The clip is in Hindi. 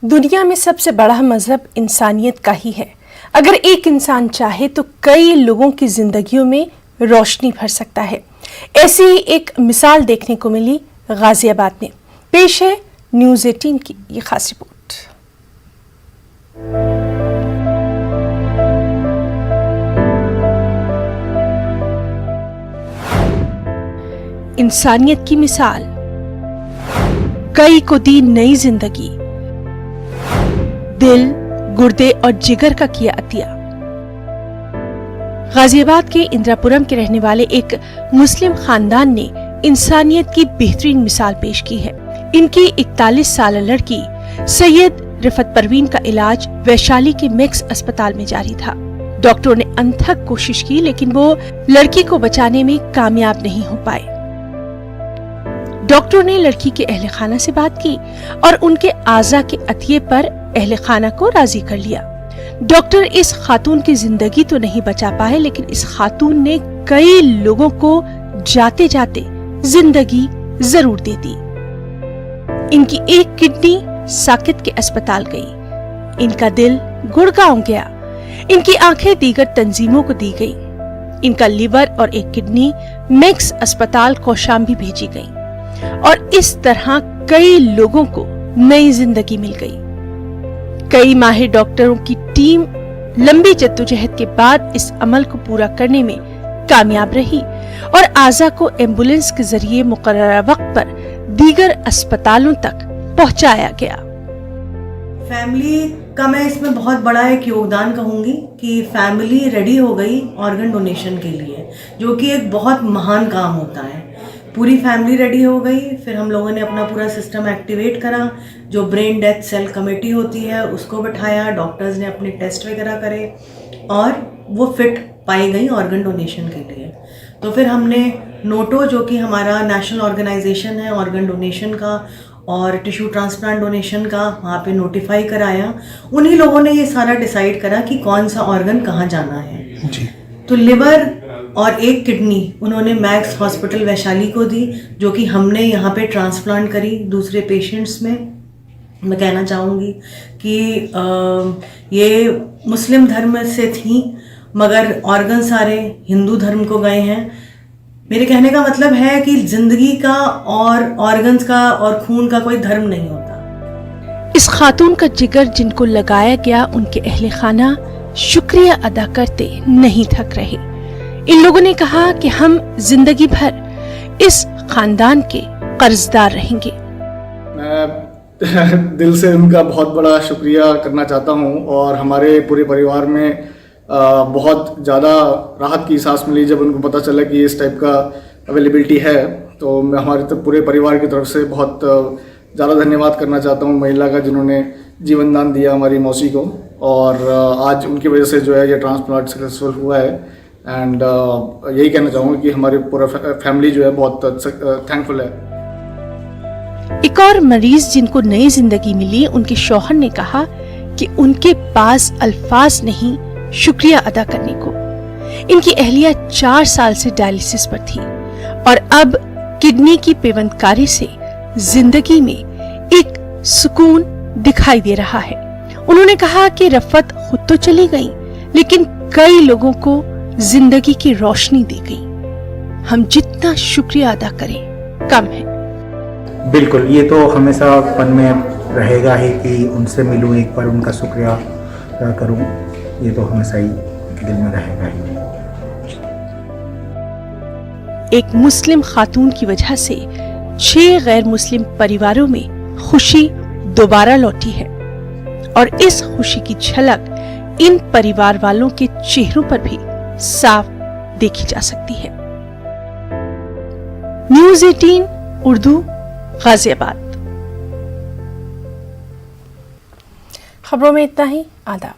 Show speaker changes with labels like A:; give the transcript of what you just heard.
A: दुनिया में सबसे बड़ा मजहब इंसानियत का ही है। अगर एक इंसान चाहे तो कई लोगों की जिंदगियों में रोशनी भर सकता है। ऐसी ही एक मिसाल देखने को मिली गाजियाबाद में। पेश है न्यूज़ 18 की ये खास रिपोर्ट। इंसानियत की मिसाल, कई को दी नई जिंदगी, दिल, गुर्दे और जिगर का किया अतिया। गाजियाबाद के इंदिरापुरम के रहने वाले एक मुस्लिम खानदान ने इंसानियत की बेहतरीन मिसाल पेश की है। इनकी 41 साल लड़की सैयद रिफत परवीन का इलाज वैशाली के मैक्स अस्पताल में जारी था। डॉक्टरों ने अनथक कोशिश की लेकिन वो लड़की को बचाने में कामयाब नहीं हो पाए। डॉक्टरों ने लड़की के अहले खाना से बात की और उनके आज़ा के अतिये पर अहले खाना को राजी कर लिया। डॉक्टर इस खातून की जिंदगी तो नहीं बचा पाए लेकिन इस खातून ने कई लोगों को जाते जाते जिंदगी जरूर दे दी। इनकी एक किडनी साकित के अस्पताल गई, इनका दिल गुड़गांव गया, इनकी आंखें दीगर तंजीमों को दी गई, इनका लिवर और एक किडनी मैक्स अस्पताल कौशाम्बी भेजी गई और इस तरह कई लोगों को नई जिंदगी मिल गई। कई माहिर डॉक्टरों की टीम लंबी जद्दोजहद के बाद इस अमल को पूरा करने में कामयाब रही और आज़ा को एम्बुलेंस के जरिए मुकर्ररा वक्त पर दीगर अस्पतालों तक पहुंचाया गया।
B: फैमिली का मैं इसमें बहुत बड़ा एक योगदान कहूँगी कि फैमिली रेडी हो गई ऑर्गन डोनेशन के लिए, जो कि एक बहुत महान काम होता है। पूरी फैमिली रेडी हो गई। फिर हम लोगों ने अपना पूरा सिस्टम एक्टिवेट करा। जो ब्रेन डेथ सेल कमेटी होती है उसको बिठाया, डॉक्टर्स ने अपने टेस्ट वगैरह करे और वो फिट पाई गई ऑर्गन डोनेशन के लिए। तो फिर हमने नोटो, जो कि हमारा नेशनल ऑर्गेनाइजेशन है ऑर्गन डोनेशन का और टिश्यू ट्रांसप्लांट डोनेशन का, वहाँ पे नोटिफाई कराया। उन्हीं लोगों ने ये सारा डिसाइड करा कि कौन सा ऑर्गन कहाँ जाना है जी। तो लिवर और एक किडनी उन्होंने मैक्स हॉस्पिटल वैशाली को दी, जो कि हमने यहाँ पे ट्रांसप्लांट करी दूसरे पेशेंट्स में। मैं कहना चाहूँगी कि ये मुस्लिम धर्म से थी मगर ऑर्गन सारे हिंदू धर्म को गए हैं। मेरे कहने का मतलब है कि जिंदगी का और ऑर्गन्स का और खून का कोई धर्म नहीं होता।
A: इस खातून का जिगर जिनको लगाया गया, उनके अहले खाना शुक्रिया अदा करते नहीं थक रहे। इन लोगों ने कहा कि हम जिंदगी भर इस खानदान के कर्जदार रहेंगे।
C: मैं दिल से उनका बहुत बड़ा शुक्रिया करना चाहता हूं और हमारे पूरे परिवार में बहुत ज़्यादा राहत की सांस मिली जब उनको पता चला कि इस टाइप का अवेलेबिलिटी है। तो मैं हमारे तो पूरे परिवार की तरफ से बहुत ज़्यादा धन्यवाद करना चाहता हूं महिला का, जिन्होंने जीवन दान दिया हमारी मौसी को और आज उनकी वजह से जो है ये ट्रांसप्लांट सक्सेसफुल हुआ है। एंड यही कहना चाहूँगा कि हमारी पूरा फैमिली जो है बहुत थैंकफुल है।
A: एक और मरीज जिनको नई जिंदगी मिली, उनके शौहर ने कहा कि उनके पास अल्फाज नहीं शुक्रिया अदा करने को। इनकी अहलिया 4 साल से डायलिसिस पर थी और अब किडनी की पेवंदकारी से जिंदगी में एक सुकून दिखाई दे रहा है। उन्होंने कहा कि रफ़त खुद तो चली गई लेकिन कई लोगों को जिंदगी की रोशनी दी गई। हम जितना शुक्रिया अदा करें कम है।
D: बिल्कुल, ये तो हमेशा मन में रहेगा ही कि उनसे मिलूं, एक बार उनका शुक्रिया अदा करूं। ये तो हमेशा ही दिल में रहेगा ही।
A: एक मुस्लिम खातून की वजह से 6 गैर मुस्लिम परिवारों में खुशी दोबारा लौटी है और इस खुशी की झलक इन परिवार वालों के चेहरों पर भी साफ देखी जा सकती है। न्यूज़ 18 उर्दू, गाजियाबाद। खबरों में इतना ही। आदाब।